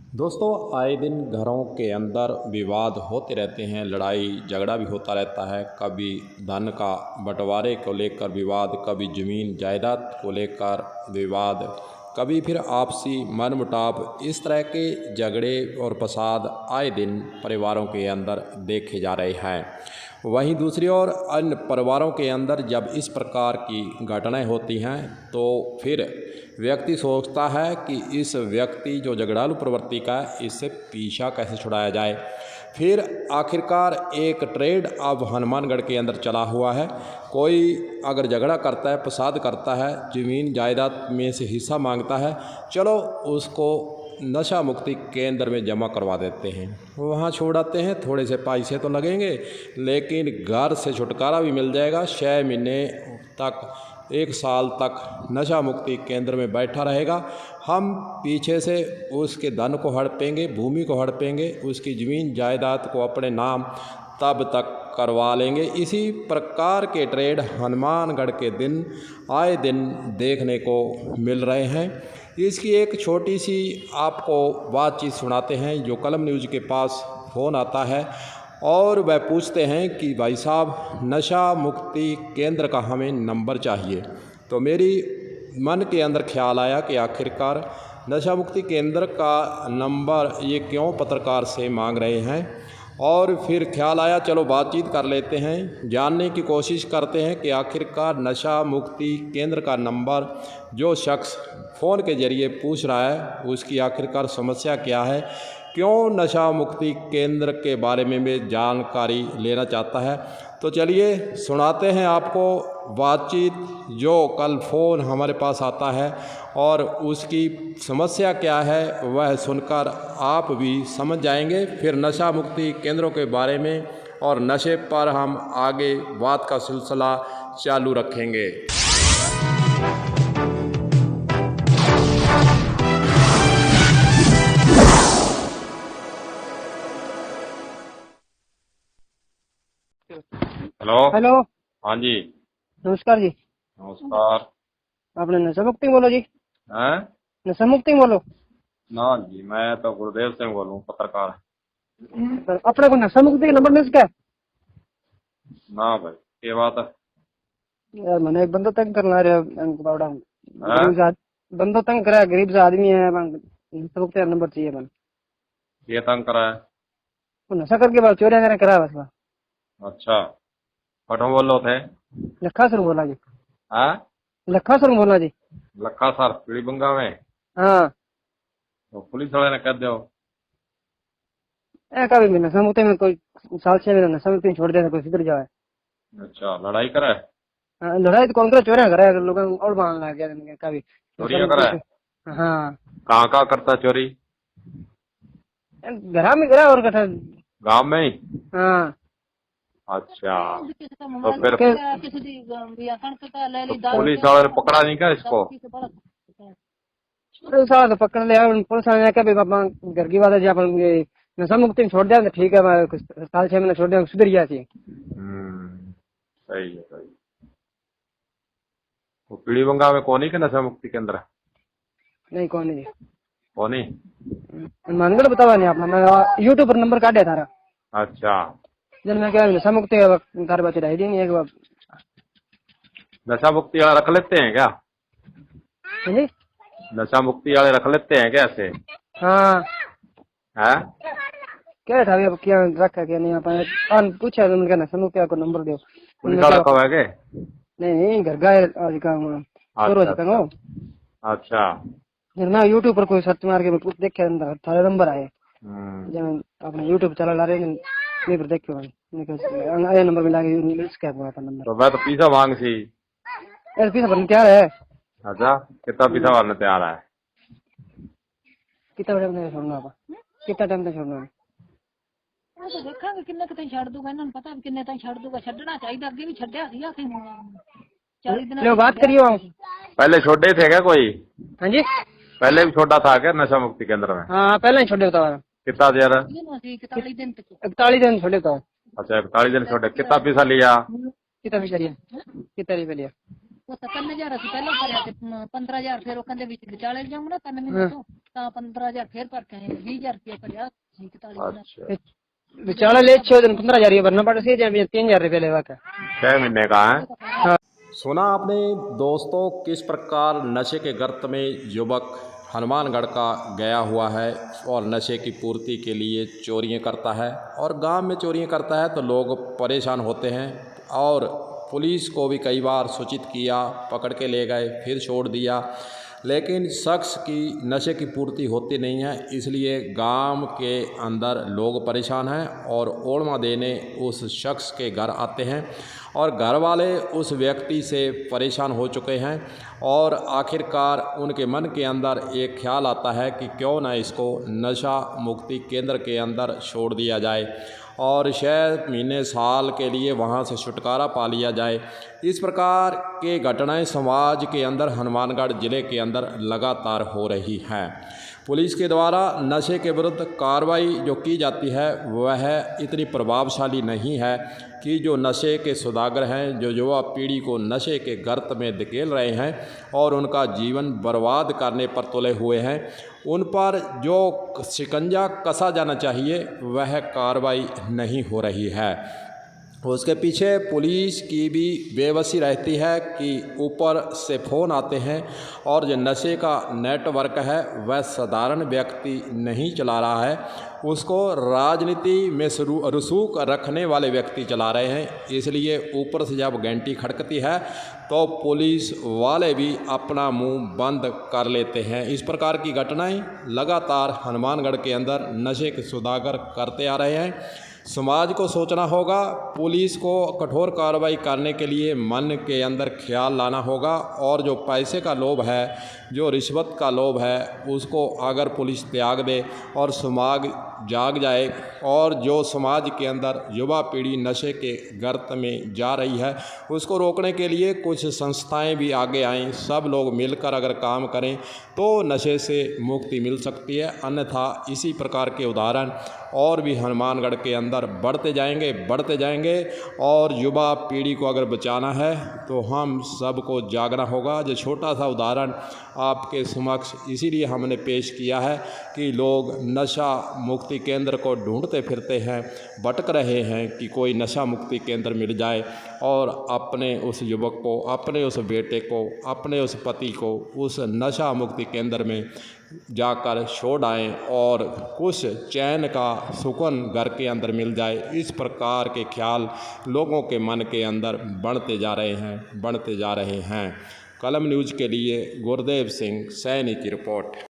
दोस्तों, आए दिन घरों के अंदर विवाद होते रहते हैं, लड़ाई झगड़ा भी होता रहता है। कभी धन का बंटवारे को लेकर विवाद, कभी ज़मीन जायदाद को लेकर विवाद, कभी फिर आपसी मनमुटाव। इस तरह के झगड़े और फसाद आए दिन परिवारों के अंदर देखे जा रहे हैं। वहीं दूसरी ओर अन्य परिवारों के अंदर जब इस प्रकार की घटनाएं होती हैं तो फिर व्यक्ति सोचता है कि इस व्यक्ति जो झगड़ालू प्रवृत्ति का है, इससे पीछा कैसे छुड़ाया जाए। फिर आखिरकार एक ट्रेड अब हनुमानगढ़ के अंदर चला हुआ है। कोई अगर झगड़ा करता है, फसाद करता है, ज़मीन जायदाद में से हिस्सा मांगता है, चलो उसको नशा मुक्ति केंद्र में जमा करवा देते हैं, वहाँ छोड़ाते हैं। थोड़े से पैसे तो लगेंगे, लेकिन घर से छुटकारा भी मिल जाएगा। 6 महीने तक, 1 साल तक नशा मुक्ति केंद्र में बैठा रहेगा। हम पीछे से उसके धन को हड़पेंगे, भूमि को हड़पेंगे, उसकी ज़मीन जायदाद को अपने नाम तब तक करवा लेंगे। इसी प्रकार के ट्रेड हनुमानगढ़ के दिन आए दिन देखने को मिल रहे हैं। इसकी एक छोटी सी आपको बातचीत सुनाते हैं। जो कलम न्यूज़ के पास फ़ोन आता है और वह पूछते हैं कि भाई साहब, नशा मुक्ति केंद्र का हमें नंबर चाहिए। तो मेरी मन के अंदर ख्याल आया कि आखिरकार नशा मुक्ति केंद्र का नंबर ये क्यों पत्रकार से मांग रहे हैं। और फिर ख्याल आया, चलो बातचीत कर लेते हैं, जानने की कोशिश करते हैं कि आखिरकार नशा मुक्ति केंद्र का नंबर जो शख्स फ़ोन के ज़रिए पूछ रहा है, उसकी आखिरकार समस्या क्या है, क्यों नशा मुक्ति केंद्र के बारे में भी जानकारी लेना चाहता है। तो चलिए सुनाते हैं आपको बातचीत, जो कल फ़ोन हमारे पास आता है और उसकी समस्या क्या है वह सुनकर आप भी समझ जाएंगे। फिर नशा मुक्ति केंद्रों के बारे में और नशे पर हम आगे बात का सिलसिला चालू रखेंगे। हेलो। हेलो। हाँ जी। नमस्कार जी। नमस्कार। आपने नशा मुक्ति बोलो जी। हैं? नशा मुक्ति बोलो। ना जी, मैं तो गुरुदेव सिंह बोलूँ, पत्रकार। अपने को नशा मुक्ति का नंबर मिल सका है? ना भाई, ये बात है। यार मैंने एक बंदा तंग करना रहा बावड़ा हैं? गरीब सा बंदा तंग करा, गरीब सा आदमी है। नशा मुक्ति का नंबर चाहिए बन। ये तंग करा है? वो नशा करके बाद चोरिया करने करा बस। अच्छा, कठों बोलो थे? लखा सर बोला जी। हैं? लखा सर बोला जी। लखा सर पीड़ी बंगा में? हाँ। तो पुलिस वाले ने कह दो। कभी भी नशा मुक्ति में कोई साल 6 महीने नशा मुक्ति छोड़ देना, कोई सुधर जाए। अच्छा, लड़ाई करे? लड़ाई तो कौन करे, चोरिया करा लोग और मान लग गया कभी चोरियां करे? हाँ। कहाँ करता चोरी? घर में करा और कथा। गांव में ही? हाँ। अच्छा, तो फिर तो पुलिस वाले ने पकड़ा नहीं क्या इसको? साला तो पकड़ लिया पुलिस वाले ने। पापा घर की बात है, जब अपन ये नशा मुक्ति में छोड़ दिया तो ठीक है, मैं कुछ साल 6 महीने छोड़ दिया सुधर गया थी। सही है, सही। वो पीड़ी बंगा में कौन ही के नशा मुक्ति केंद्र? नहीं कौन नहीं कौन ही? मनगढ़ बतावा नहीं आपने, मैं यूट्यूब पर नंबर काटे थारा। अच्छा, जन मैं क्या नशा मुक्ति घर बच्चे रह नहीं एक बार। नशा मुक्ति वाले रख लेते हैं क्या? जी? नशा मुक्ति वाले रख लेते हैं क्या ऐसे? हाँ। है? क्या था अब, क्या रखा क्या नहीं अपन पूछा तो उनका नशा मुक्ति को नंबर दो। पुलिस वाला कब है के? नहीं घर गए आज का अच्छा, अच्छा। मैं यूट्यूब पर कोई सर्च मार के मैं देखे थारे नंबर आए। जब आपने यूट्यूब चला ला रहे नहीं पर देखो आया नंबर मिला के इसका हुआ था नंबर। तो मैं तो पीसा मांग सी। यार पीछे भरने तैयार है। अच्छा, कितना पीसा भरने तैयार है? कितना टाइम तक छोड़ना आप? कितना टाइम तक छोड़ना है? तो देखेंगे किन्ने तक छड़ दूंगा, इन्होंने पता भी किन्ने तक छड़ दूंगा। छड़ना चाहिए, अगे भी छड़या सी 40 दिन। लो बात करियो। पहले छोड़े थे क्या कोई? हाँ जी, पहले भी छोड़ा था क्या नशा मुक्ति केंद्र में? हाँ पहले ही छोड़े बताओ। कितना देर? 41 दिन तक। 41 दिन छोड़े बताओ। अच्छा, 41 दिन छोड़े। कितना पैसा लिया? कितना पैसा लिया? कितना रुपया लिया? ਉਹ ਤਾਂ 3000 ਅਸੀਂ ਪਹਿਲਾਂ ਭਰਿਆ ਤੇ 15000 ਫਿਰ ਉਹ ਕਹਿੰਦੇ ਵਿੱਚ ਵਿਚਾਲੇ ਜਾਊਂਗਾ ਨਾ 3 ਮਹੀਨੇ ਤੋਂ ਤਾਂ 15000 ਫਿਰ ਭਰ ਕੇ ਆਏ 20000 ਰੁਪਏ ਭਰਿਆ 41 ਦਿਨਾਂ विचाले ले 6 दिन 15,000 रुपये भरना पड़ता है, 3,000 रुपये लेवा का 6 महीने का है। सुना आपने दोस्तों किस प्रकार नशे के गर्त में युवक हनुमानगढ़ का गया हुआ है और नशे की पूर्ति के लिए चोरियां करता है और गांव में चोरियां करता है तो लोग परेशान होते हैं और पुलिस को भी कई बार सूचित किया, पकड़ के ले गए, फिर छोड़ दिया, लेकिन शख्स की नशे की पूर्ति होती नहीं है। इसलिए गांव के अंदर लोग परेशान हैं और ओढ़मा देने उस शख्स के घर आते हैं और घर वाले उस व्यक्ति से परेशान हो चुके हैं और आखिरकार उनके मन के अंदर एक ख्याल आता है कि क्यों ना इसको नशा मुक्ति केंद्र के अंदर छोड़ दिया जाए और 6 महीने साल के लिए वहाँ से छुटकारा पा लिया जाए। इस प्रकार के घटनाएं समाज के अंदर हनुमानगढ़ ज़िले के अंदर लगातार हो रही हैं। पुलिस के द्वारा नशे के विरुद्ध कार्रवाई जो की जाती है वह इतनी प्रभावशाली नहीं है कि जो नशे के सौदागर हैं, जो युवा पीढ़ी को नशे के गर्त में धकेल रहे हैं और उनका जीवन बर्बाद करने पर तुले हुए हैं, उन पर जो शिकंजा कसा जाना चाहिए वह कार्रवाई नहीं हो रही है। उसके पीछे पुलिस की भी बेबसी रहती है कि ऊपर से फ़ोन आते हैं और जो नशे का नेटवर्क है वह साधारण व्यक्ति नहीं चला रहा है, उसको राजनीति में रसूख रखने वाले व्यक्ति चला रहे हैं। इसलिए ऊपर से जब घंटी खड़कती है तो पुलिस वाले भी अपना मुंह बंद कर लेते हैं। इस प्रकार की घटनाएं लगातार हनुमानगढ़ के अंदर नशे के सौदागर करते आ रहे हैं। समाज को सोचना होगा, पुलिस को कठोर कार्रवाई करने के लिए मन के अंदर ख्याल लाना होगा और जो पैसे का लोभ है, जो रिश्वत का लोभ है, उसको अगर पुलिस त्याग दे और समाज जाग जाए और जो समाज के अंदर युवा पीढ़ी नशे के गर्त में जा रही है उसको रोकने के लिए कुछ संस्थाएं भी आगे आएं, सब लोग मिलकर अगर काम करें तो नशे से मुक्ति मिल सकती है। अन्यथा इसी प्रकार के उदाहरण और भी हनुमानगढ़ के अंदर बढ़ते जाएंगे और युवा पीढ़ी को अगर बचाना है तो हम सबको जागना होगा। जो छोटा सा उदाहरण आपके समक्ष इसीलिए हमने पेश किया है कि लोग नशा मुक्ति केंद्र को ढूंढते फिरते हैं, भटक रहे हैं कि कोई नशा मुक्ति केंद्र मिल जाए और अपने उस युवक को, अपने उस बेटे को, अपने उस पति को उस नशा मुक्ति केंद्र में जाकर छोड़ आएँ और कुछ चैन का सुकून घर के अंदर मिल जाए। इस प्रकार के ख्याल लोगों के मन के अंदर बढ़ते जा रहे हैं। कलम न्यूज़ के लिए गुरदेव सिंह सैनी की रिपोर्ट।